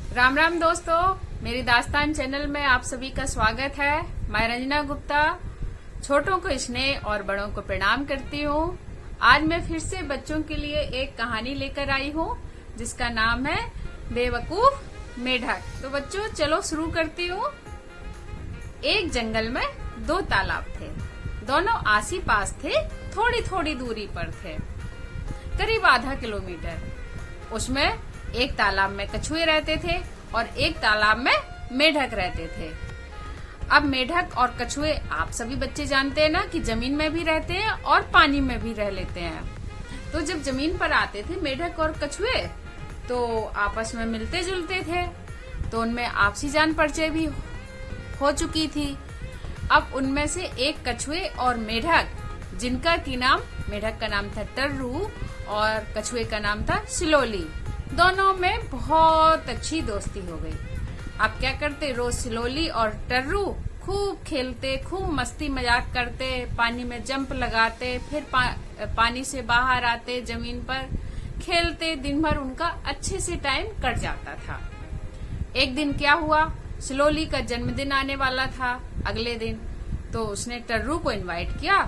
राम राम दोस्तों, मेरी दास्तान चैनल में आप सभी का स्वागत है। मैं रंजना गुप्ता छोटों को स्नेह और बड़ों को प्रणाम करती हूँ। आज मैं फिर से बच्चों के लिए एक कहानी लेकर आई हूँ जिसका नाम है बेवकूफ मेढक। तो बच्चों चलो शुरू करती हूँ। एक जंगल में दो तालाब थे, दोनों आसी पास थे, थोड़ी थोड़ी दूरी पर थे, करीब आधा किलोमीटर। उसमें एक तालाब में कछुए रहते थे और एक तालाब में मेढक रहते थे। अब मेढक और कछुए आप सभी बच्चे जानते हैं ना कि जमीन में भी रहते हैं और पानी में भी रह लेते हैं। तो जब जमीन पर आते थे मेढक और कछुए तो आपस में मिलते जुलते थे, तो उनमें आपसी जान परिचय भी हो चुकी थी। अब उनमें से एक कछुए और मेढक, जिनका की नाम, मेढक का नाम था टर्रू और कछुए का नाम था सिलोली, दोनों में बहुत अच्छी दोस्ती हो गई। अब क्या करते, रोज सिलोली और टर्रू खूब खेलते, खूब मस्ती मजाक करते, पानी में जंप लगाते, फिर पानी से बाहर आते, जमीन पर खेलते। दिन भर उनका अच्छे से टाइम कट जाता था। एक दिन क्या हुआ, सिलोली का जन्मदिन आने वाला था अगले दिन। तो उसने टर्रू को इनवाइट किया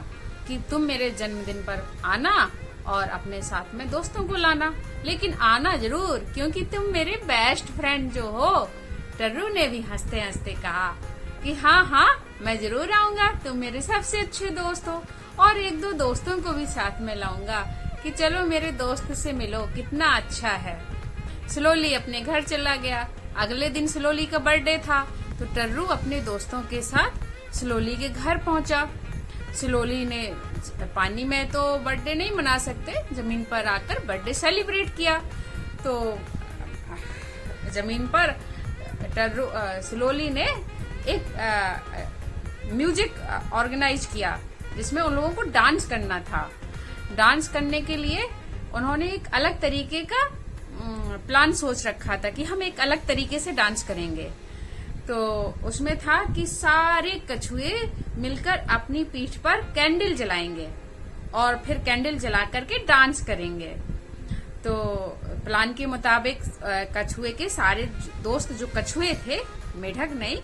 कि तुम मेरे जन्मदिन पर आना और अपने साथ में दोस्तों को लाना, लेकिन आना जरूर क्योंकि तुम मेरे बेस्ट फ्रेंड जो हो। टर्रू ने भी हंसते हंसते कहा कि हाँ हाँ मैं जरूर आऊंगा, तुम मेरे सबसे अच्छे दोस्त हो, और एक दो दोस्तों को भी साथ में लाऊंगा कि चलो मेरे दोस्त से मिलो, कितना अच्छा है। सिलोली अपने घर चला गया। अगले दिन सिलोली का बर्थडे था, तो टर्रू अपने दोस्तों के साथ सिलोली के घर पहुंचा। सिलोली ने पानी में तो बर्थडे नहीं मना सकते, जमीन पर आकर बर्थडे सेलिब्रेट किया। तो जमीन पर सिलोली ने एक म्यूजिक ऑर्गेनाइज किया जिसमें उन लोगों को डांस करना था। डांस करने के लिए उन्होंने एक अलग तरीके का प्लान सोच रखा था कि हम एक अलग तरीके से डांस करेंगे। तो उसमें था कि सारे कछुए मिलकर अपनी पीठ पर कैंडल जलाएंगे और फिर कैंडल जला करके डांस करेंगे। तो प्लान के मुताबिक कछुए के सारे दोस्त, जो कछुए थे, मेढक नहीं,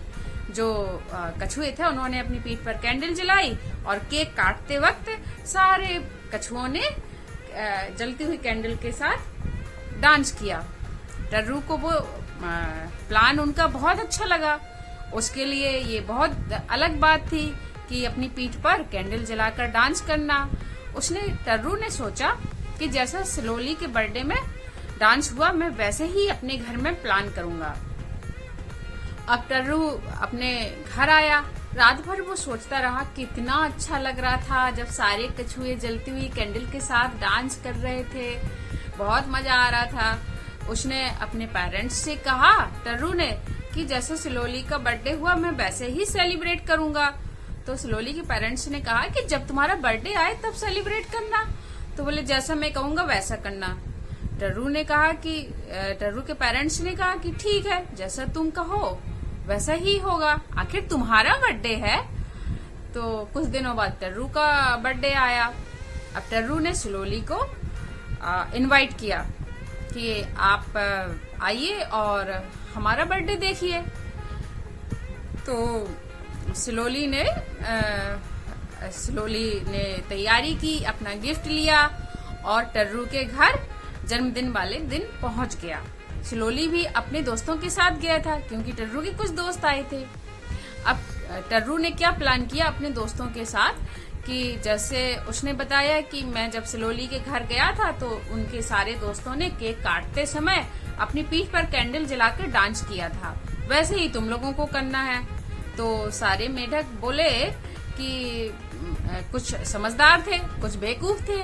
जो कछुए थे, उन्होंने अपनी पीठ पर कैंडल जलाई और केक काटते वक्त सारे कछुओं ने जलती हुई कैंडल के साथ डांस किया। टर्रू को वो प्लान उनका बहुत अच्छा लगा। उसके लिए ये बहुत अलग बात थी कि अपनी पीठ पर कैंडल जलाकर डांस करना। टर्रू ने सोचा कि जैसा सिलोली के बर्थडे में डांस हुआ, मैं वैसे ही अपने घर में प्लान करूंगा। अब टर्रू अपने घर आया। रात भर वो सोचता रहा, कितना अच्छा लग रहा था जब सारे कछुए जलती हुई कैंडल के साथ डांस कर रहे थे, बहुत मजा आ रहा था। उसने अपने पेरेंट्स से कहा, टर्रू ने, कि जैसे सिलोली का बर्थडे हुआ मैं वैसे ही सेलिब्रेट करूंगा। तो सिलोली के पेरेंट्स ने कहा कि जब तुम्हारा बर्थडे आए तब सेलिब्रेट करना। तो बोले जैसा मैं कहूंगा वैसा करना। टर्रू के पेरेंट्स ने कहा कि ठीक है, जैसा तुम कहो वैसा ही होगा, आखिर तुम्हारा बर्थडे है। तो कुछ दिनों बाद टर्रू का बर्थडे आया। अब टर्रू ने सिलोली को इनवाइट किया कि आप आइए और हमारा बर्थडे देखिए। तो सिलोली ने तैयारी की, अपना गिफ्ट लिया और टर्रू के घर जन्मदिन वाले दिन पहुंच गया। सिलोली भी अपने दोस्तों के साथ गया था क्योंकि टर्रू के कुछ दोस्त आए थे। अब टर्रू ने क्या प्लान किया अपने दोस्तों के साथ कि जैसे उसने बताया कि मैं जब सिलोली के घर गया था तो उनके सारे दोस्तों ने केक काटते समय अपनी पीठ पर कैंडल जलाकर डांस किया था, वैसे ही तुम लोगों को करना है। तो सारे मेढक बोले कि कुछ समझदार थे, कुछ बेवकूफ थे।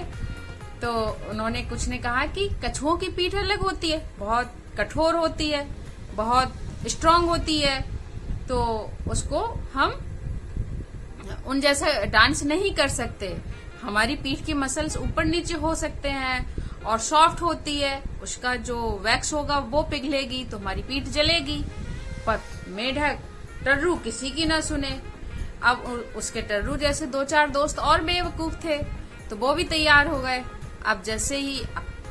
तो उन्होंने कुछ ने कहा कि कछुओं की पीठ अलग होती है, बहुत कठोर होती है, बहुत स्ट्रांग होती है, तो उसको हम उन जैसा डांस नहीं कर सकते। हमारी पीठ की मसल्स ऊपर नीचे हो सकते हैं और सॉफ्ट होती है, उसका जो वैक्स होगा वो पिघलेगी तो हमारी पीठ जलेगी। पर मेढक टर्रू किसी की ना सुने। अब उसके टर्रू जैसे दो चार दोस्त और बेवकूफ थे तो वो भी तैयार हो गए। अब जैसे ही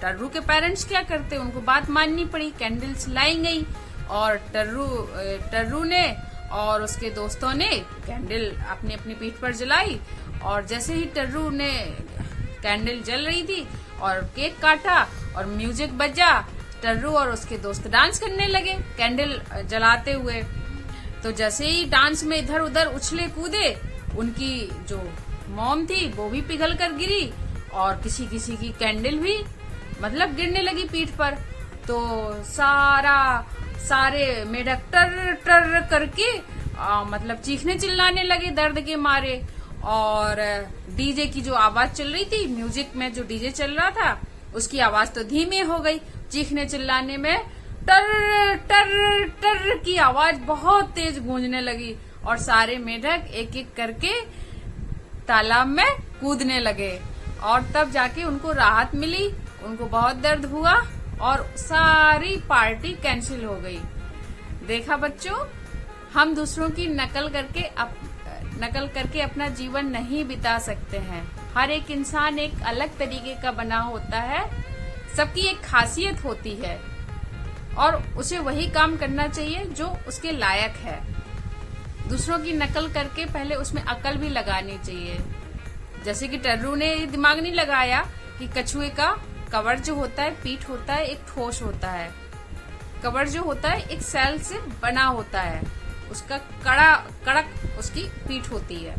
टर्रू के पेरेंट्स क्या करते, उनको बात माननी पड़ी, कैंडल्स लाई गई और टर्रू ने और उसके दोस्तों ने कैंडल अपनी अपनी पीठ पर जलाई। और जैसे ही टर्रू ने कैंडल जल रही थी और केक काटा और म्यूजिक बजा, टर्रू और उसके दोस्त डांस करने लगे कैंडल जलाते हुए। तो जैसे ही डांस में इधर उधर उछले कूदे, उनकी जो मॉम थी वो भी पिघल कर गिरी और किसी किसी की कैंडल भी मतलब गिरने लगी पीठ पर। तो सारे मेढक टर टर करके मतलब चीखने चिल्लाने लगे दर्द के मारे। और डीजे की जो आवाज चल रही थी, म्यूजिक में जो डीजे चल रहा था, उसकी आवाज तो धीमी हो गई। चीखने चिल्लाने में टर टर टर की आवाज बहुत तेज गूंजने लगी और सारे मेढक एक एक करके तालाब में कूदने लगे। और तब जाके उनको राहत मिली, उनको बहुत दर्द हुआ और सारी पार्टी कैंसिल हो गई। देखा बच्चों, हम दूसरों की नकल करके अपना जीवन नहीं बिता सकते हैं। हर एक इंसान एक अलग तरीके का बना होता है, सबकी एक खासियत होती है और उसे वही काम करना चाहिए जो उसके लायक है। दूसरों की नकल करके पहले उसमें अकल भी लगानी चाहिए। जैसे कि टर्रू ने दिमाग नहीं लगाया कि कछुए का कवर जो होता है, पीठ होता है, एक ठोस होता है। कवर जो होता है एक सेल से बना होता है, उसका कड़क उसकी पीठ होती है।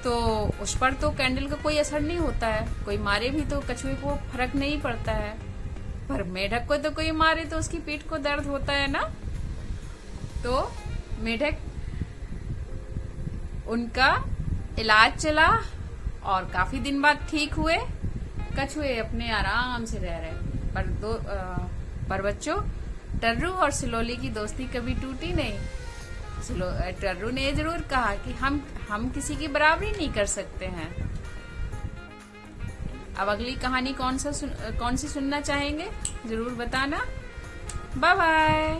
तो उस पर तो कैंडल का कोई असर नहीं होता है, कोई मारे भी तो कछुए को फर्क नहीं पड़ता है। पर मेढक को तो कोई मारे तो उसकी पीठ को दर्द होता है ना। तो मेढक उनका इलाज चला और काफी दिन बाद ठीक हुए। कछुए अपने आराम से रह रहे। पर बच्चों, टर्रू और सिलोली की दोस्ती कभी टूटी नहीं। टर्रू ने जरूर कहा कि हम किसी की बराबरी नहीं कर सकते हैं। अब अगली कहानी कौन सी सुनना चाहेंगे, जरूर बताना। Bye bye.